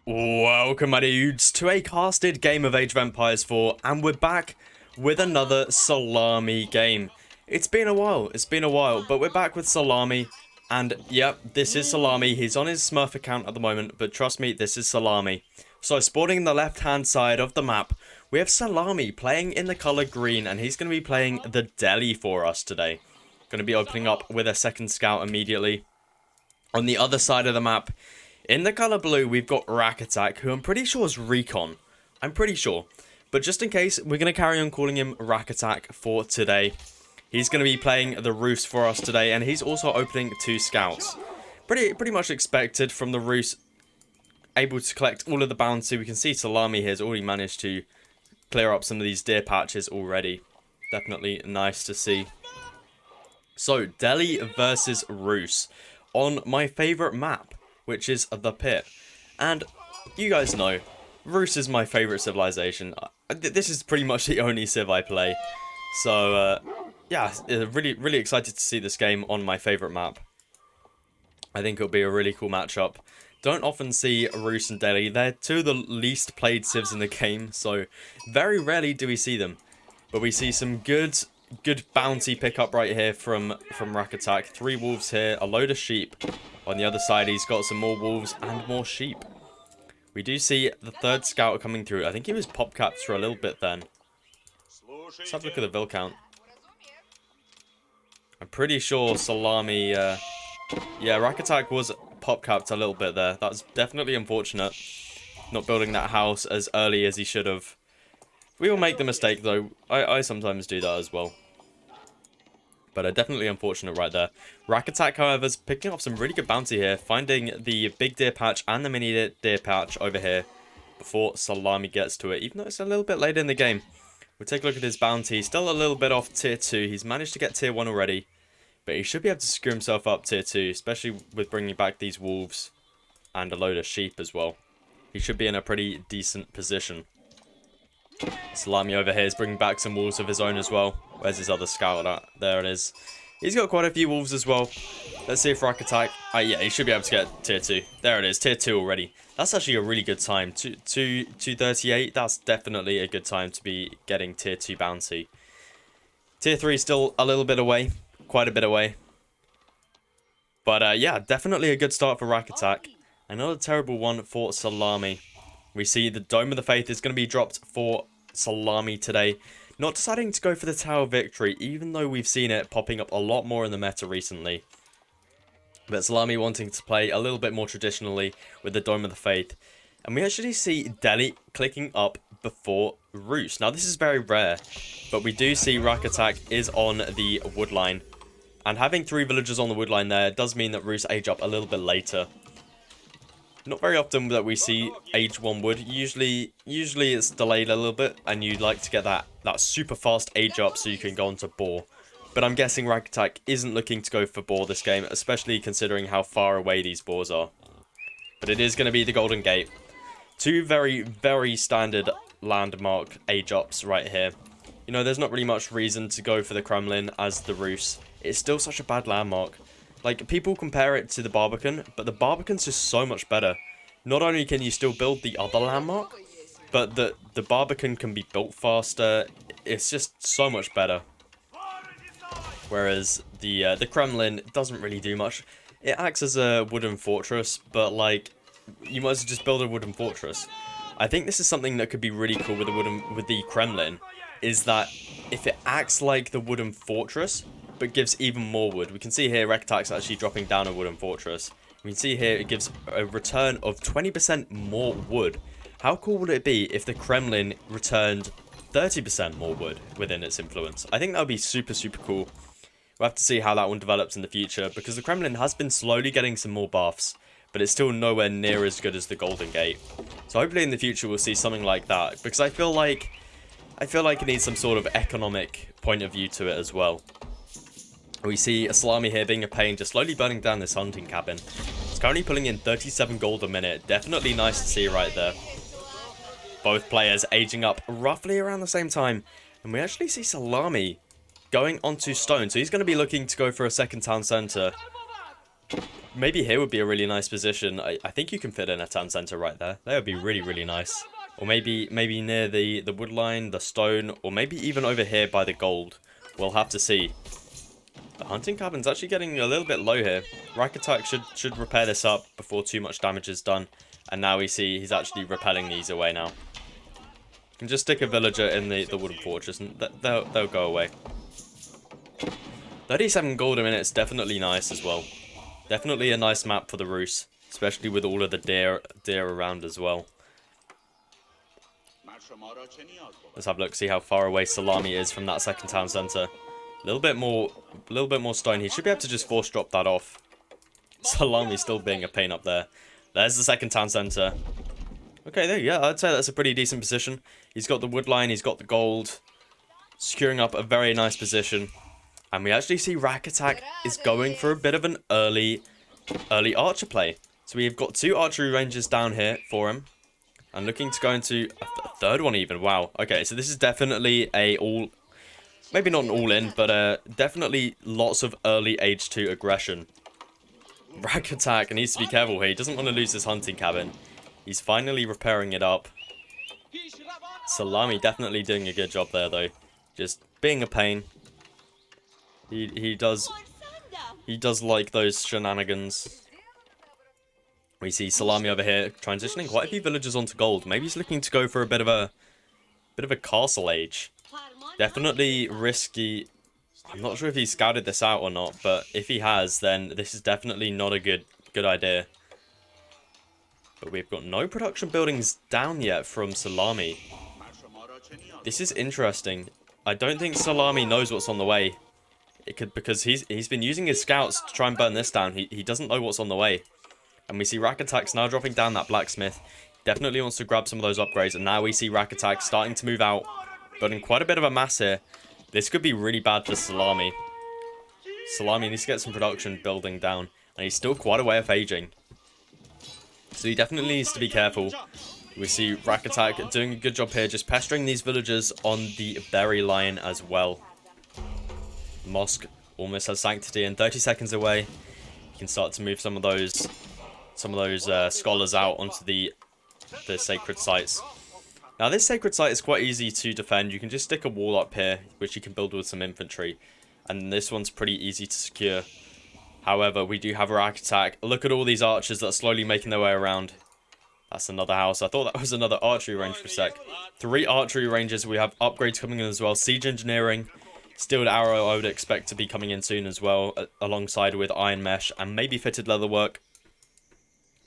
Welcome my dudes to a casted game of Age of Empires 4, and we're back with another Salami game. It's been a while, but we're back with Salami, and yep, this is Salami. He's on his Smurf account at the moment, but trust me, this is Salami. So spawning in the left hand side of the map, we have Salami playing in the colour green, and he's going to be playing the deli for us today. Going to be opening up with a second scout immediately. On the other side of the map, in the colour blue, we've got Rack Attack, who I'm pretty sure is Recon. I'm pretty sure. But just in case, we're going to carry on calling him Rack Attack for today. He's going to be playing the Roos for us today, and he's also opening 2 scouts. Pretty much expected from the Roos, able to collect all of the bounty. We can see Salami here has already managed to clear up some of these deer patches already. Definitely nice to see. So, Delhi versus Roos on my favourite map, which is the Pit. And you guys know, Roos is my favourite civilization. This is pretty much the only civ I play. So, yeah, really excited to see this game on my favourite map. I think it'll be a really cool matchup. Don't often see Roos and Delhi. They're 2 of the least played civs in the game, so very rarely do we see them. But we see some good bounty pickup right here from Rack Attack. 3 wolves here, a load of sheep. On the other side, he's got some more wolves and more sheep. We do see the 3rd scout coming through. I think he was pop capped for a little bit then. Let's have a look at the vill count. I'm pretty sure Salami, yeah, Rack Attack was pop capped a little bit there. That's definitely unfortunate. Not building that house as early as he should have. We all make the mistake though. I sometimes do that as well. But definitely unfortunate right there. Rack Attack, however, is picking up some really good bounty here. Finding the big deer patch and the mini deer patch over here before Salami gets to it. Even though it's a little bit later in the game. We'll take a look at his bounty. Still a little bit off tier 2. He's managed to get tier 1 already. But he should be able to screw himself up tier 2. Especially with bringing back these wolves and a load of sheep as well. He should be in a pretty decent position. Salami over here is bringing back some wolves of his own as well. Where's his other scout at? There it is. He's got quite a few wolves as well. Let's see if Rack Attack... yeah, he should be able to get tier 2. There it is, tier 2 already. That's actually a really good time. 238, that's definitely a good time to be getting tier 2 bounty. Tier 3 is still a little bit away. Quite a bit away. But yeah, definitely a good start for Rack Attack. Another terrible one for Salami. We see the Dome of the Faith is going to be dropped for Salami today. Not deciding to go for the Tower of Victory, even though we've seen it popping up a lot more in the meta recently. But Salami wanting to play a little bit more traditionally with the Dome of the Faith. And we actually see Delhi clicking up before Roos. Now this is very rare, but we do see Rack Attack is on the wood line. And having 3 villagers on the wood line there does mean that Roos age up a little bit later. Not very often that we see age 1 wood. Usually it's delayed a little bit, and you'd like to get that super fast age up so you can go on to boar. But I'm guessing Rack Attack isn't looking to go for boar this game, especially considering how far away these boars are. But it is going to be the Golden Gate. 2 very standard landmark age ups right here. You know, there's not really much reason to go for the Kremlin as the Roos. It's still such a bad landmark. Like, people compare it to the Barbican, but the Barbican's just so much better. Not only can you still build the other landmark, but the Barbican can be built faster. It's just so much better. Whereas the Kremlin doesn't really do much. It acts as a wooden fortress, but like, you might as well just build a wooden fortress. I think this is something that could be really cool with the Kremlin, is that if it acts like the wooden fortress, but gives even more wood. We can see here Rack Attack's actually dropping down a wooden fortress. We can see here it gives a return of 20% more wood. How cool would it be if the Kremlin returned 30% more wood within its influence? I think that would be super cool. We'll have to see how that one develops in the future, because the Kremlin has been slowly getting some more buffs, but it's still nowhere near as good as the Golden Gate. So hopefully in the future we'll see something like that, because I feel like it needs some sort of economic point of view to it as well. We see a Salami here being a pain, just slowly burning down this hunting cabin. It's currently pulling in 37 gold a minute. Definitely nice to see right there. Both players aging up roughly around the same time. And we actually see Salami going onto stone. So he's going to be looking to go for a second town centre. maybe here would be a really nice position. I think you can fit in a town center right there. That would be really, really nice. Or maybe near the wood line, the stone, or maybe even over here by the gold. We'll have to see. The hunting cabin's actually getting a little bit low here. Rack Attack should repair this up before too much damage is done. And now we see he's actually repelling these away now. You can just stick a villager in the wooden fortress and they'll go away. 37 gold a minute is definitely nice as well. Definitely a nice map for the Rus, especially with all of the deer around as well. Let's have a look, see how far away Salami is from that second town center. A little bit more stone. He should be able to just force drop that off. Salami still being a pain up there. There's the second town center. Okay, there, yeah, I'd say that's a pretty decent position. He's got the wood line, he's got the gold, securing up a very nice position. And we actually see Rack Attack is going for a bit of an early archer play. So we've got 2 archery ranges down here for him. And looking to go into a third one even. Wow. Okay, so this is definitely maybe not an all-in, but definitely lots of early age 2 aggression. Rack Attack needs to be careful here. He doesn't want to lose his hunting cabin. He's finally repairing it up. Salami definitely doing a good job there, though. Just being a pain. He does like those shenanigans. We see Salami over here transitioning quite a few villagers onto gold. Maybe he's looking to go for a bit of a castle age. Definitely risky. I'm not sure if he scouted this out or not, but if he has, then this is definitely not a good idea. But we've got no production buildings down yet from Salami. This is interesting. I don't think Salami knows what's on the way. Because he's been using his scouts to try and burn this down. He doesn't know what's on the way. And we see Rack Attack's now dropping down that blacksmith. Definitely wants to grab some of those upgrades. And now we see Rack Attack starting to move out. Building quite a bit of a mass here. This could be really bad for Salami. Salami needs to get some production building down. And he's still quite a way off aging. So he definitely needs to be careful. We see Rack Attack doing a good job here. Just pestering these villagers on the berry line as well. Mosque almost has sanctity and 30 seconds away. You can start to move some of those scholars out onto the sacred sites. Now this sacred site is quite easy to defend. You can just stick a wall up here, which you can build with some infantry. And this one's pretty easy to secure. However, we do have a Rack Attack. Look at all these archers that are slowly making their way around. That's another house. I thought that was another archery range for a sec. 3 archery ranges. We have upgrades coming in as well. Siege engineering. Steeled arrow I would expect to be coming in soon as well, alongside with iron mesh and maybe fitted leather work.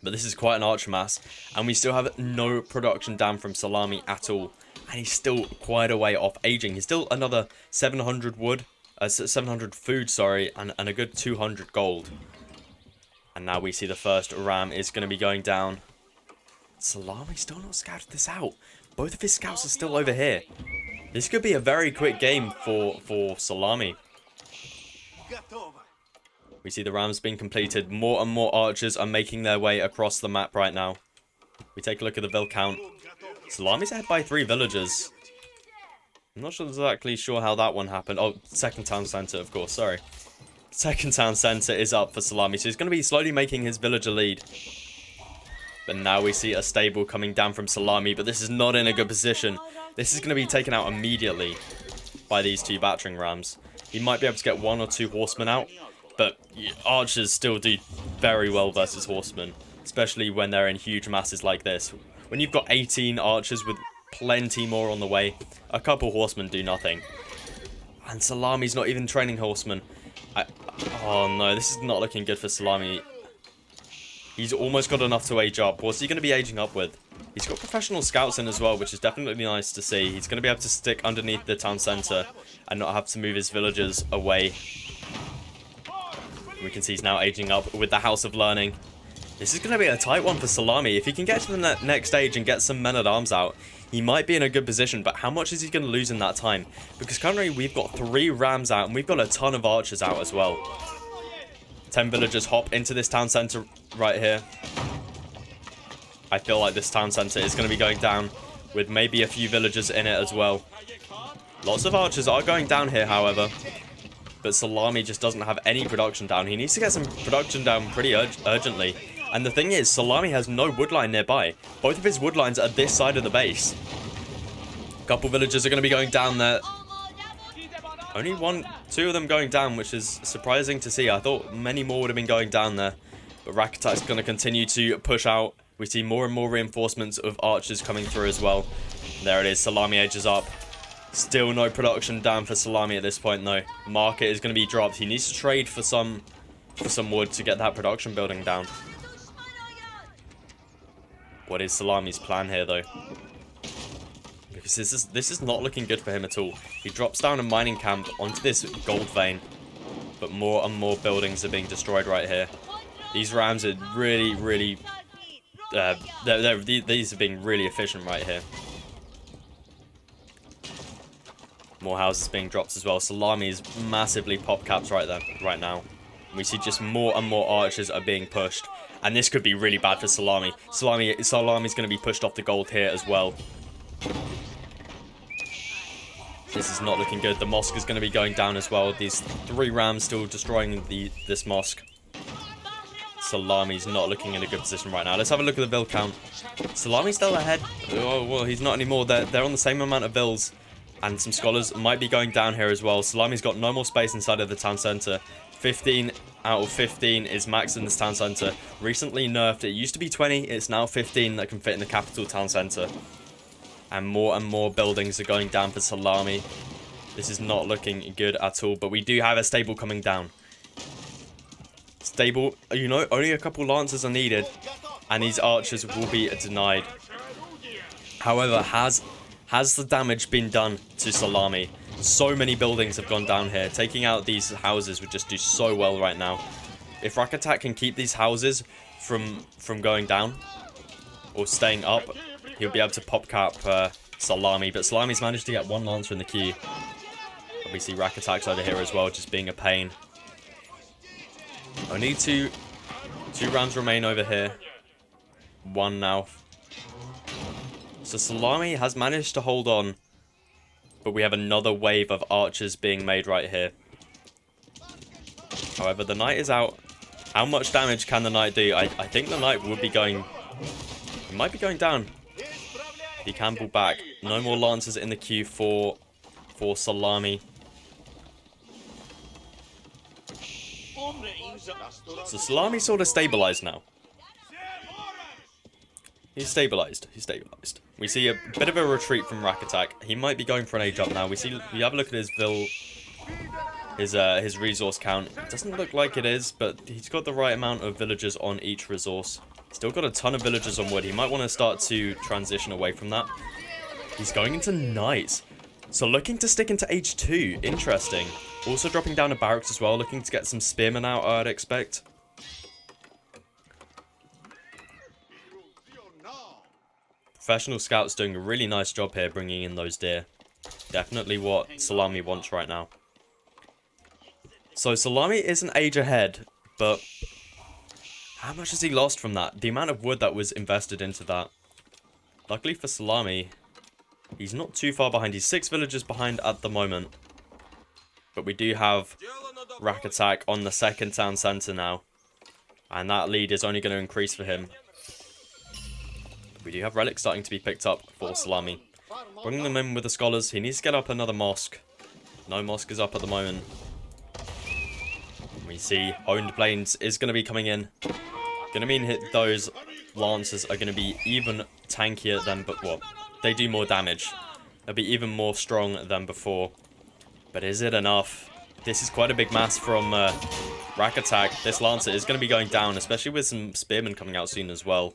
But this is quite an archer mass, and we still have no production down from Salami at all. And he's still quite a way off aging. He's still another 700 wood, 700 food, sorry, and a good 200 gold. And now we see the first ram is going to be going down. Salami still not scouted this out. Both of his scouts are still over here. This could be a very quick game for Salami. We see the rams being completed. More and more archers are making their way across the map right now. We take a look at the vill count. Salami's ahead by 3 villagers. I'm not exactly sure how that one happened. Oh, second town center, of course, sorry. Second town center is up for Salami, so he's going to be slowly making his villager lead. But now we see a stable coming down from Salami, but this is not in a good position. This is going to be taken out immediately by these 2 battering rams. He might be able to get 1 or 2 horsemen out, but archers still do very well versus horsemen, especially when they're in huge masses like this. When you've got 18 archers with plenty more on the way, a couple horsemen do nothing. And Salami's not even training horsemen. Oh no, this is not looking good for Salami. He's almost got enough to age up. What's he going to be aging up with? He's got professional scouts in as well, which is definitely nice to see. He's going to be able to stick underneath the town centre and not have to move his villagers away. We can see he's now aging up with the House of Learning. This is going to be a tight one for Salami. If he can get to the next stage and get some men-at-arms out, he might be in a good position, but how much is he going to lose in that time? Because currently we've got 3 rams out and we've got a ton of archers out as well. 10 villagers hop into this town centre right here. I feel like this town centre is going to be going down with maybe a few villagers in it as well. Lots of archers are going down here, however. but Salami just doesn't have any production down. He needs to get some production down pretty urgently. And the thing is, Salami has no wood line nearby. Both of his wood lines are this side of the base. A couple villagers are going to be going down there. Only two of them going down, which is surprising to see. I thought many more would have been going down there. But Rakatak's going to continue to push out. We see more and more reinforcements of archers coming through as well. There it is, Salami edges up. Still no production down for Salami at this point though. Market is going to be dropped. He needs to trade for some wood to get that production building down. What is Salami's plan here though? Because this is not looking good for him at all. He drops down a mining camp onto this gold vein. But more and more buildings are being destroyed right here. These rams are really, really... these are being really efficient right here. More houses being dropped as well. Salami is massively pop caps right now. We see just more and more archers are being pushed. And this could be really bad for Salami. Salami's going to be pushed off the gold here as well. This is not looking good. The mosque is going to be going down as well. These 3 rams still destroying this mosque. Salami's not looking in a good position right now. Let's have a look at the build count. Salami's still ahead. Oh, well, he's not anymore. They're on the same amount of builds. And some scholars might be going down here as well. Salami's got no more space inside of the town center. 15 out of 15 is max in this town center. Recently nerfed. It used to be 20. It's now 15 that can fit in the capital town center. And more buildings are going down for Salami. This is not looking good at all. But we do have a stable coming down. Stable, you know, only a couple lancers are needed. And these archers will be denied. However, has the damage been done to Salami? So many buildings have gone down here. Taking out these houses would just do so well right now. If Rakatak can keep these houses from going down or staying up, he'll be able to pop cap Salami. But Salami's managed to get 1 lancer in the queue. And we see Rakatak's over here as well, just being a pain. Only two rounds remain over here. 1 now. So Salami has managed to hold on. But we have another wave of archers being made right here. However, the knight is out. How much damage can the knight do? I think the knight would be going... He might be going down. He can pull back. No more lancers in the queue for Salami. So Salami's sort of stabilized now. He's stabilized. We see a bit of a retreat from Rakatak. He might be going for an age up now. We have a look at his his resource count. It doesn't look like it is, but he's got the right amount of villagers on each resource. Still got a ton of villagers on wood. He might want to start to transition away from that. He's going into knights. So looking to stick into H2. Interesting. Also dropping down a barracks as well. Looking to get some spearmen out, I'd expect. Professional Scout's doing a really nice job here bringing in those deer. Definitely what Salami wants right now. So Salami is an age ahead, but how much has he lost from that? The amount of wood that was invested into that. Luckily for Salami, he's not too far behind. He's 6 villagers behind at the moment. But we do have Rakatak on the 2nd town centre now. And that lead is only going to increase for him. We do have relics starting to be picked up for Salami. Bringing them in with the scholars. He needs to get up another mosque. No mosque is up at the moment. We see Honed Plains is going to be coming in. Going to mean those lancers are going to be even tankier than... But what? They do more damage. They'll be even more strong than before. But is it enough? This is quite a big mass from Rakatak. This lancer is going to be going down, especially with some spearmen coming out soon as well.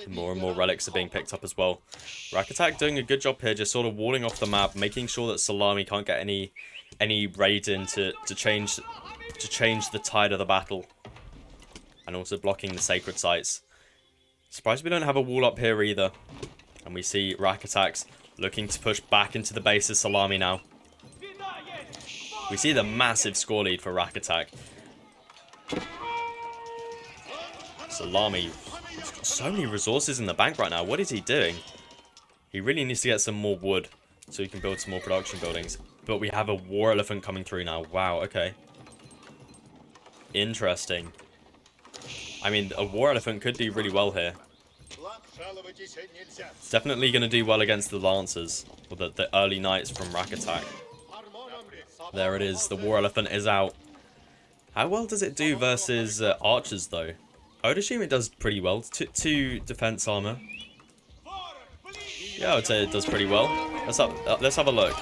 More and more relics are being picked up as well. Rakatak doing a good job here, just sort of walling off the map, making sure that Salami can't get any raid in to change the tide of the battle. And also blocking the sacred sites. Surprised we don't have a wall up here either. And we see Rakatak's looking to push back into the base of Salami now. We see the massive score lead for Rakatak. Salami, so many resources in the bank right now. What is he doing? He really needs to get some more wood. so we can build some more production buildings. But we have a war elephant coming through now. Wow, okay. Interesting. I mean, a war elephant could do really well here. It's definitely going to do well against the lancers, or the early knights from Rack Attack. There it is, the war elephant is out. How well does it do versus archers, though? I would assume it does pretty well. Two defense armor. Yeah, I would say it does pretty well. Let's have a look.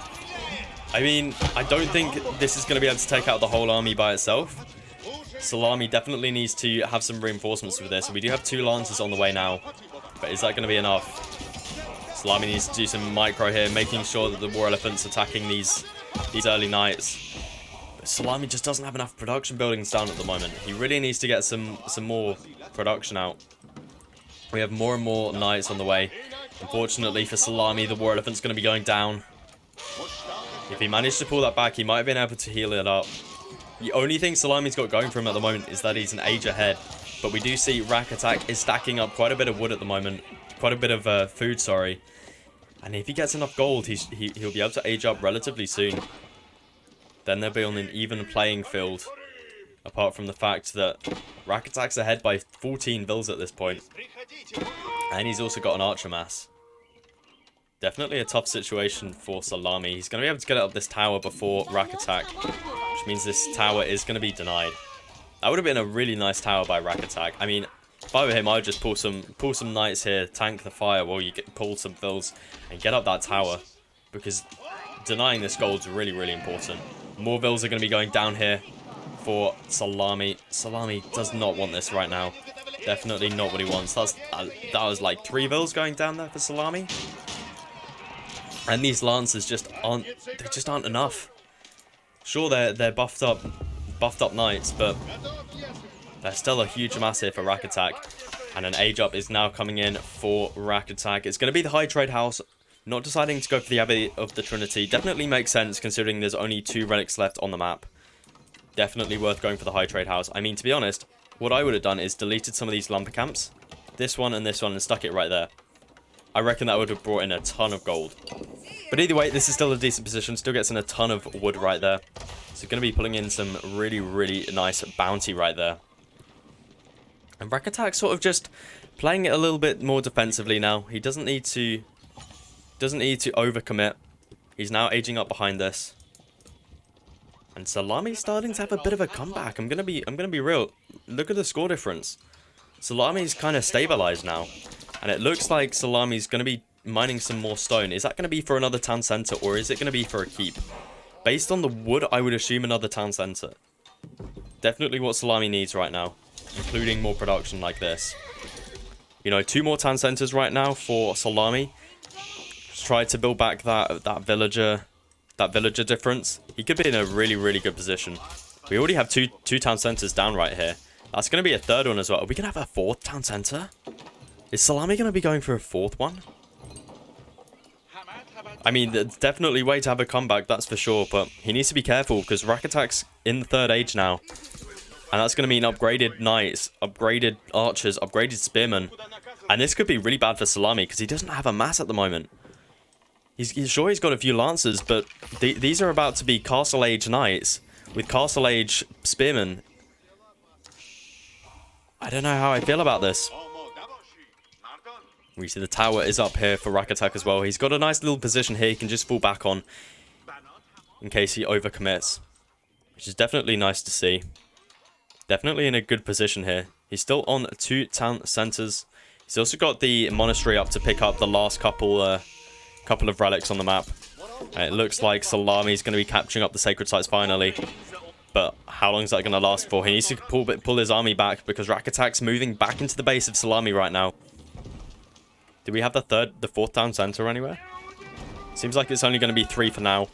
I mean, I don't think this is going to be able to take out the whole army by itself. Salami definitely needs to have some reinforcements with this. We do have 2 lancers on the way now, but is that going to be enough? Salami needs to do some micro here, making sure that the war elephant's attacking these early knights. But Salami just doesn't have enough production buildings down at the moment. He really needs to get some more production out. We have more and more knights on the way. Unfortunately for Salami, the war elephant's going to be going down. If he managed to pull that back, he might have been able to heal it up. The only thing Salami's got going for him at the moment is that he's an age ahead. But we do see Rack Attack is stacking up quite a bit of wood at the moment. Quite a bit of food, sorry. And if he gets enough gold, he'll be able to age up relatively soon. Then they'll be on an even playing field. Apart from the fact that Rack Attack's ahead by 14 vills at this point. And he's also got an archer mass. Definitely a tough situation for Salami. He's going to be able to get up this tower before Rack Attack. Which means this tower is going to be denied. That would have been a really nice tower by Rack Attack. I mean, if I were him, I would just pull some knights here, tank the fire while you pull some fills and get up that tower. Because denying this gold is really, really important. More vills are going to be going down here for Salami. Salami does not want this right now. Definitely not what he wants. That was like 3 vills going down there for Salami. And these lancers just aren't enough. Sure, they're buffed up knights, but they're still a huge mass here for Rack Attack. And an age up is now coming in for Rack Attack. It's going to be the High Trade House. Not deciding to go for the Abbey of the Trinity definitely makes sense considering there's only 2 relics left on the map. Definitely worth going for the High Trade House. I mean, to be honest, what I would have done is deleted some of these lumber camps. This one, and stuck it right there. I reckon that would have brought in a ton of gold. But either way, this is still a decent position. Still gets in a ton of wood right there. So going to be pulling in some really, really nice bounty right there. And Rack Attack sort of just playing it a little bit more defensively now. He doesn't need to overcommit. He's now aging up behind this. And Salami's starting to have a bit of a comeback. I'm gonna be real. Look at the score difference. Salami's kind of stabilized now. And it looks like Salami's going to be mining some more stone. Is that going to be for another town center, or is it going to be for a keep? Based on the wood, I would assume another town center. Definitely what Salami needs right now, including more production like this. You know, 2 more town centers right now for Salami. Just try to build back that villager difference. He could be in a really, really good position. We already have two town centers down right here. That's going to be a 3rd one as well. Are we going to have a 4th town center? Is Salami going to be going for a 4th one? I mean, there's definitely a way to have a comeback, that's for sure. But he needs to be careful because Rack Attack's in the 3rd age now. And that's going to mean upgraded knights, upgraded archers, upgraded spearmen. And this could be really bad for Salami because he doesn't have a mass at the moment. He's sure he's got a few lancers, but these are about to be castle age knights with castle age spearmen. I don't know how I feel about this. We see the tower is up here for Rack Attack as well. He's got a nice little position here he can just fall back on in case he overcommits, which is definitely nice to see. Definitely in a good position here. He's still on 2 town centers. He's also got the monastery up to pick up the last couple of relics on the map. And it looks like Salami's going to be capturing up the sacred sites finally. But how long is that going to last for? He needs to pull his army back because Rack Attack's moving back into the base of Salami right now. Do we have the 4th town center anywhere? Seems like it's only going to be 3 for now.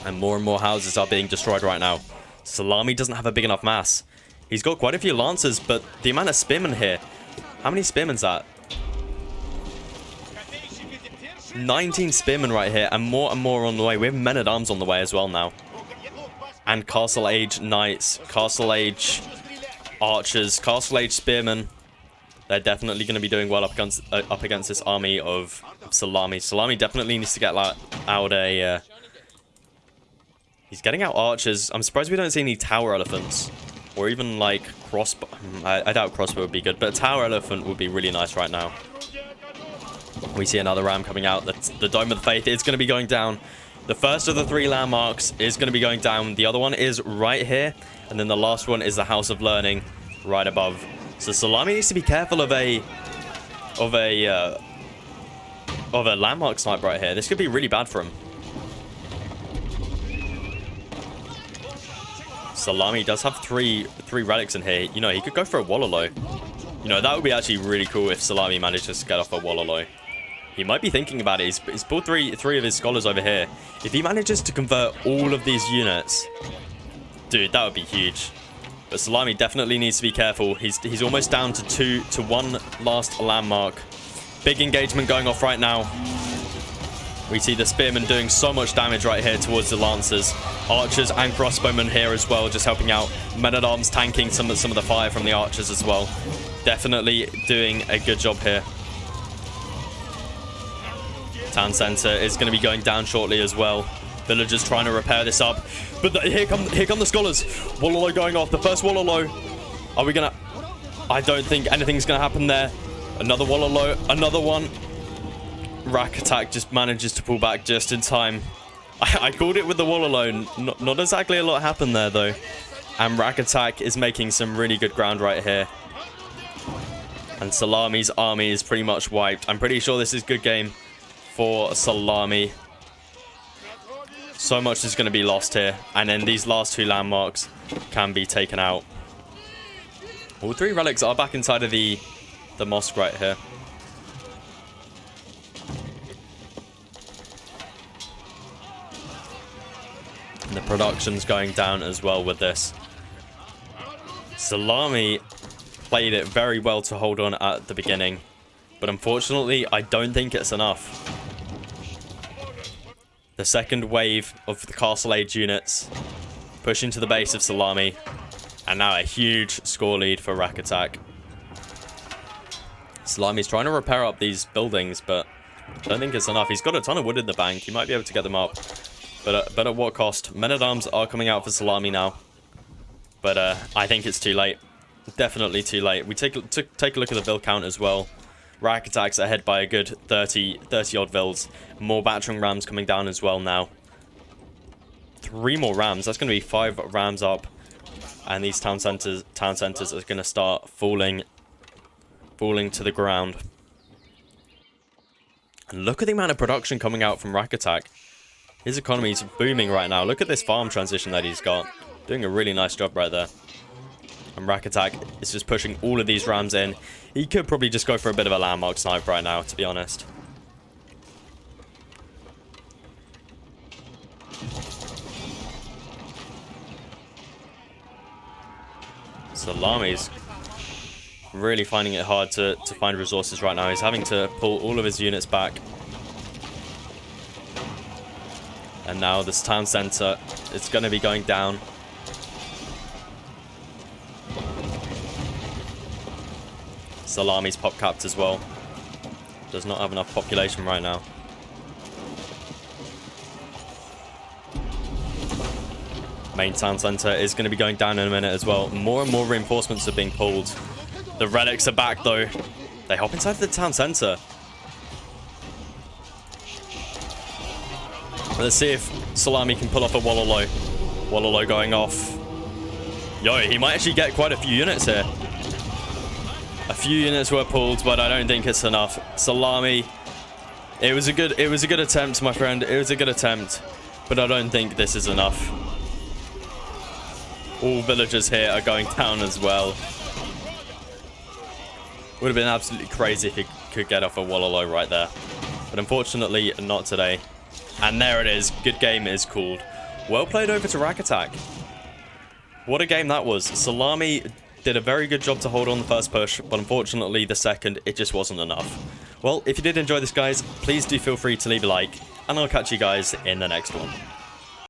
And more houses are being destroyed right now. Salami doesn't have a big enough mass. He's got quite a few lancers, but the amount of spearmen here. How many spearmen's that? 19 spearmen right here, and more on the way. We have men-at-arms on the way as well now. And castle age knights, castle age archers, castle age spearmen. They're definitely going to be doing well up against this army of Salami. Salami definitely needs to get out a... he's getting out archers. I'm surprised we don't see any tower elephants. Or even, like, crossbow. I doubt crossbow would be good, but a tower elephant would be really nice right now. We see another ram coming out. The Dome of the Faith is going to be going down. The first of the 3 landmarks is going to be going down. The other one is right here. And then the last one is the House of Learning right above. So Salami needs to be careful of a landmark snipe right here. This could be really bad for him. Salami does have three relics in here. You know, he could go for a Wololo. You know, that would be actually really cool if Salami manages to get off a Wololo. He might be thinking about it. He's pulled three of his scholars over here. If he manages to convert all of these units, dude, that would be huge. But Salami definitely needs to be careful. He's almost down to 1 last landmark. Big engagement going off right now. We see the spearmen doing so much damage right here towards the lancers. Archers and crossbowmen here as well, just helping out. Men-at-arms tanking some of the fire from the archers as well. Definitely doing a good job here. Town center is going to be going down shortly as well. Villagers trying to repair this up. But here come the scholars. Wololo going off. The first Wololo. Are we going to... I don't think anything's going to happen there. Another Wololo. Another one. Rack attack just manages to pull back just in time. I called it with the Wololo. Not exactly a lot happened there, though. And Rack attack is making some really good ground right here. And Salami's army is pretty much wiped. I'm pretty sure this is good game for Salami. So much is going to be lost here. And then these last 2 landmarks can be taken out. All 3 relics are back inside of the mosque right here. And the production's going down as well with this. Salami played it very well to hold on at the beginning. But unfortunately, I don't think it's enough. The second wave of the Castle Age units pushing to the base of Salami. And now a huge score lead for Rack Attack. Salami's trying to repair up these buildings, but I don't think it's enough. He's got a ton of wood in the bank. He might be able to get them up. But at what cost? Men-at-arms are coming out for Salami now. But I think it's too late. Definitely too late. We take a look at the Vil count as well. Rack attacks ahead by a good 30 odd Vils. More battering rams coming down as well now. 3 more rams. That's going to be 5 rams up. And these town centers are going to start falling to the ground. And look at the amount of production coming out from Rack Attack. His economy is booming right now. Look at this farm transition that he's got. Doing a really nice job right there. And Rack Attack is just pushing all of these rams in. He could probably just go for a bit of a landmark snipe right now, to be honest. Salami's really finding it hard to find resources right now. He's having to pull all of his units back. And now this town center is going to be going down. Salami's pop capped as well. Does not have enough population right now. Main town center is going to be going down in a minute as well. More and more reinforcements are being pulled. The relics are back though. They hop inside the town center. Let's see if Salami can pull off a Wololo. Wololo going off. Yo, he might actually get quite a few units here. A few units were pulled, but I don't think it's enough. Salami, it was a good attempt, my friend. It was a good attempt, but I don't think this is enough. All villagers here are going down as well. Would have been absolutely crazy if he could get off a Wololo right there, but unfortunately not today. And there it is. Good game is called. Well played over to Rack Attack. What a game that was. Salami did a very good job to hold on the first push, but unfortunately the second, it just wasn't enough. Well, if you did enjoy this, guys, please do feel free to leave a like, and I'll catch you guys in the next one.